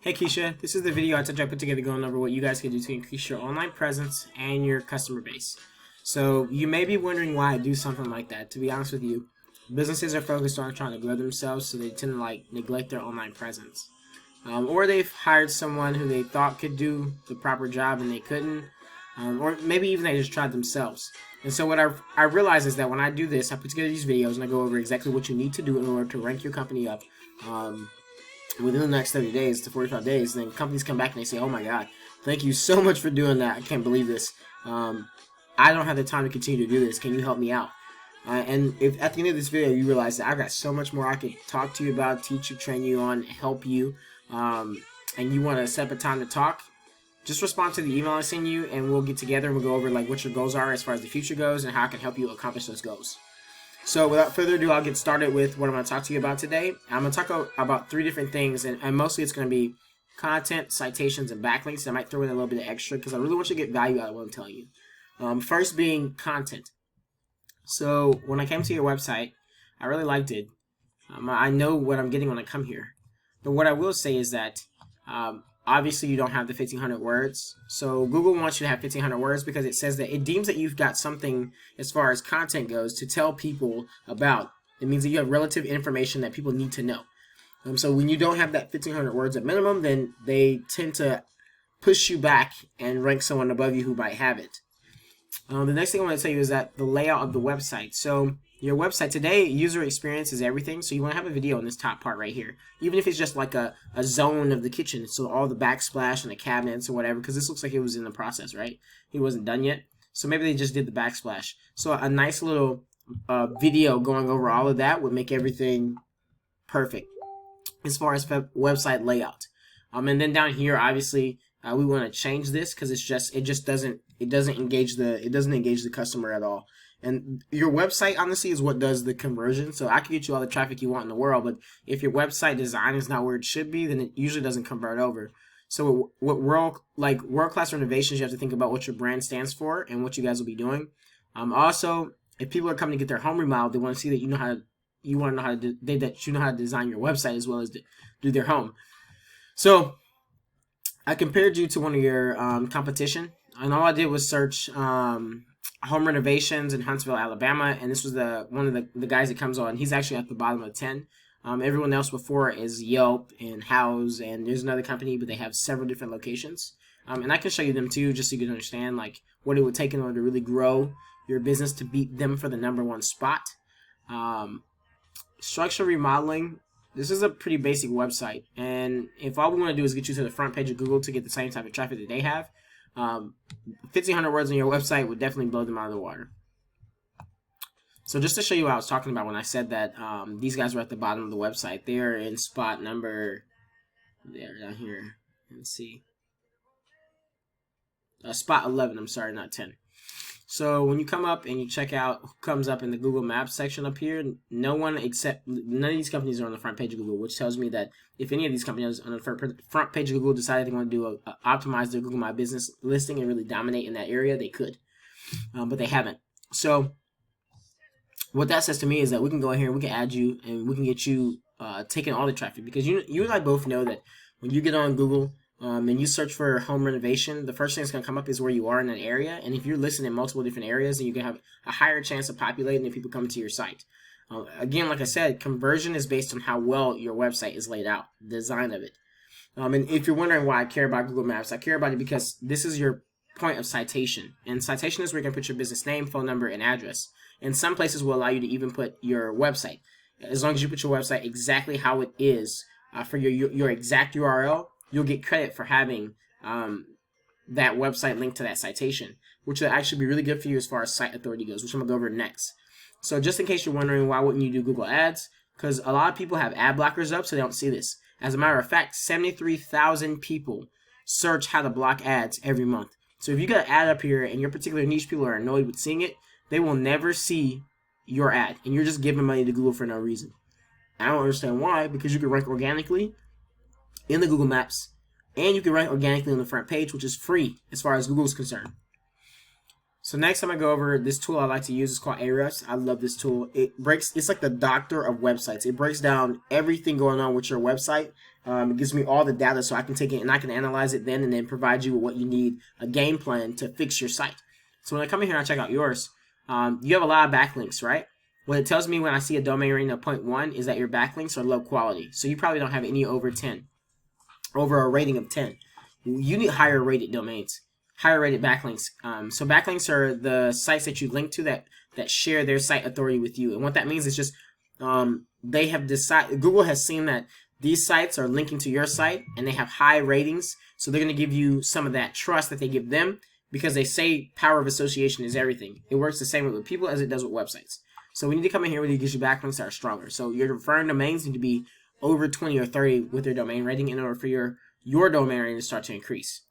Hey Keisha, this is the video I put together going over what you guys can do to increase your online presence and your customer base. So you may be wondering why I do something like that. To be honest with you, businesses are focused on trying to grow themselves, so they tend to neglect their online presence. Or they've hired someone who they thought could do the proper job and they couldn't. Or maybe even they just tried themselves. And so what I realize is that when I do this, I put together these videos and I go over exactly what you need to do in order to rank your company up. Within the next 30 days to 45 days, then companies come back and they say, oh my god, thank you so much for doing that. I can't believe this. I don't have the time to continue to do this. Can you help me out? And if at the end of this video you realize that I've got so much more I could talk to you about, teach you, train you on, help you, and you want to set up a time to talk, just respond to the email I send you and we'll get together and we'll go over what your goals are as far as the future goes and how I can help you accomplish those goals. So without further ado, I'll get started with what I'm going to talk to you about today. I'm going to talk about three different things, and mostly it's going to be content, citations, and backlinks. I might throw in a little bit of extra because I really want you to get value out of what I'm telling you. First being content. So when I came to your website, I really liked it. I know what I'm getting when I come here. But what I will say is that obviously you don't have the 1,500 words. So Google wants you to have 1,500 words because it says that it deems that you've got something as far as content goes to tell people about. It means that you have relative information that people need to know. So when you don't have that 1,500 words at minimum, then they tend to push you back and rank someone above you who might have it. The next thing I want to tell you is that the layout of the website. So your website today, user experience is everything. So you want to have a video in this top part right here, even if it's just like a zone of the kitchen. So all the backsplash and the cabinets or whatever, because this looks like it was in the process, right? It wasn't done yet. So maybe they just did the backsplash. So a nice little video going over all of that would make everything perfect as far as website layout. And then down here, obviously, we want to change this because it doesn't engage the customer at all. And your website, honestly, is what does the conversion. So I can get you all the traffic you want in the world, but if your website design is not where it should be, then it usually doesn't convert over. So what world-class renovations, you have to think about what your brand stands for and what you guys will be doing. Also, if people are coming to get their home remodeled, they want to see that you know how to design your website as well as do their home. So I compared you to one of your competition, and all I did was search home renovations in Huntsville, Alabama, and this was one of the guys that comes on. He's actually at the bottom of 10. Everyone else before is Yelp and House, and there's another company, but they have several different locations. And I can show you them too, just so you can understand what it would take in order to really grow your business to beat them for the #1 spot. Structural remodeling. This is a pretty basic website, and if all we want to do is get you to the front page of Google to get the same type of traffic that they have, 1,500 words on your website would definitely blow them out of the water. So just to show you what I was talking about when I said that these guys were at the bottom of the website, they're in spot number, there, down here, let's see, spot 11, I'm sorry, not 10. So when you come up and you check out who comes up in the Google Maps section up here, none of these companies are on the front page of Google, which tells me that if any of these companies on the front page of Google decided they want to do optimize their Google My Business listing and really dominate in that area, they could, but they haven't. So what that says to me is that we can go in here and we can add you and we can get you taking all the traffic, because you and I both know that when you get on Google and you search for home renovation, the first thing that's going to come up is where you are in that area. And if you're listed in multiple different areas, then you can have a higher chance of populating if people come to your site. Again, like I said, conversion is based on how well your website is laid out, the design of it. And if you're wondering why I care about Google Maps, I care about it because this is your point of citation. And citation is where you can put your business name, phone number, and address. And some places will allow you to even put your website. As long as you put your website exactly how it is for your exact URL, you'll get credit for having that website linked to that citation, which will actually be really good for you as far as site authority goes, which I'm going to go over next. So just in case you're wondering why wouldn't you do Google Ads, because a lot of people have ad blockers up so they don't see this. As a matter of fact, 73,000 people search how to block ads every month. So if you got an ad up here and your particular niche people are annoyed with seeing it, they will never see your ad, and you're just giving money to Google for no reason. I don't understand why, because you can rank organically in the Google Maps, and you can rank organically on the front page, which is free as far as Google is concerned. So next I'm gonna go over this tool I like to use. It's called Ahrefs. I love this tool. It's like the doctor of websites. It breaks down everything going on with your website. It gives me all the data so I can take it and I can analyze it then and then provide you with what you need, a game plan to fix your site. So when I come in here and I check out yours, you have a lot of backlinks, right? What it tells me when I see a domain rating of 0.1 is that your backlinks are low quality. So you probably don't have any over 10, over a rating of 10. You need higher rated domains, higher rated backlinks. So backlinks are the sites that you link to that share their site authority with you. And what that means is just they have decided, Google has seen that these sites are linking to your site and they have high ratings. So they're going to give you some of that trust that they give them because they say power of association is everything. It works the same way with people as it does with websites. So we need to come in here with you get your backlinks that are stronger. So your referring domains need to be over 20 or 30 with their domain rating in order for your domain rating to start to increase.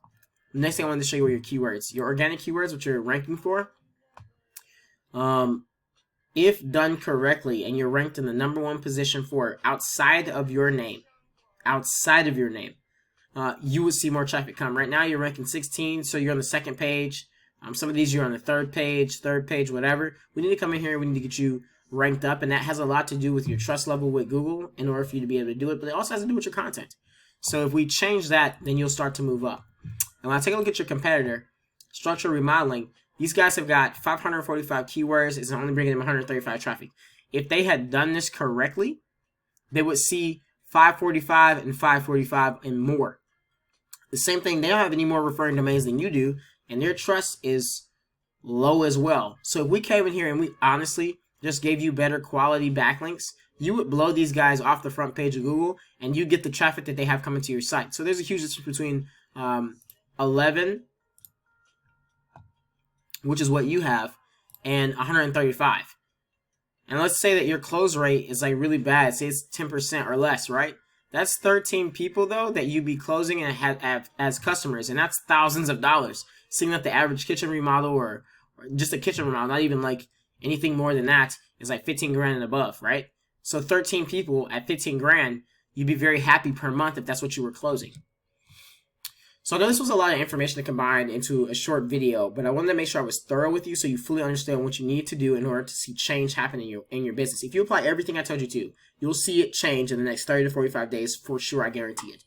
Next thing I wanted to show you are your keywords. Your organic keywords, which you're ranking for. If done correctly and you're ranked in the #1 position for outside of your name, you would see more traffic come. Right now you're ranking 16, so you're on the 2nd page. Some of these you're on the 3rd page, whatever. We need to come in here, we need to get you ranked up, and that has a lot to do with your trust level with Google in order for you to be able to do it, but it also has to do with your content. So if we change that, then you'll start to move up. And when I take a look at your competitor, Structural Remodeling, these guys have got 545 keywords. It's only bringing them 135 traffic. If they had done this correctly, they would see 545 and 545 and more. The same thing, they don't have any more referring domains than you do, and their trust is low as well. So if we came in here and we honestly just gave you better quality backlinks, you would blow these guys off the front page of Google, and you get the traffic that they have coming to your site. So there's a huge difference between 11, which is what you have, and 135. And let's say that your close rate is like really bad. Say it's 10% or less, right? That's 13 people though that you'd be closing and have as customers, and that's thousands of dollars. Seeing that the average kitchen remodel or just a kitchen remodel, not even like anything more than that, is like 15 grand and above, right? So 13 people at 15 grand, you'd be very happy per month if that's what you were closing. So I know this was a lot of information to combine into a short video, but I wanted to make sure I was thorough with you so you fully understand what you need to do in order to see change happen in your business. If you apply everything I told you to, you'll see it change in the next 30 to 45 days for sure, I guarantee it.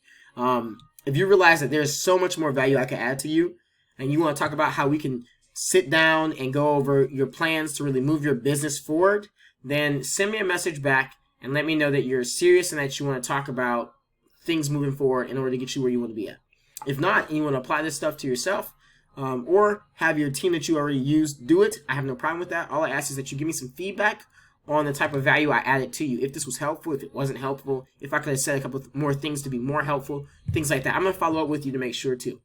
If you realize that there's so much more value I can add to you, and you want to talk about how we can sit down and go over your plans to really move your business forward, then send me a message back and let me know that you're serious and that you want to talk about things moving forward in order to get you where you want to be at. If not, and you want to apply this stuff to yourself, or have your team that you already use do it, I have no problem with that. All I ask is that you give me some feedback on the type of value I added to you. If this was helpful, if it wasn't helpful, if I could have said a couple more things to be more helpful, things like that. I'm going to follow up with you to make sure too.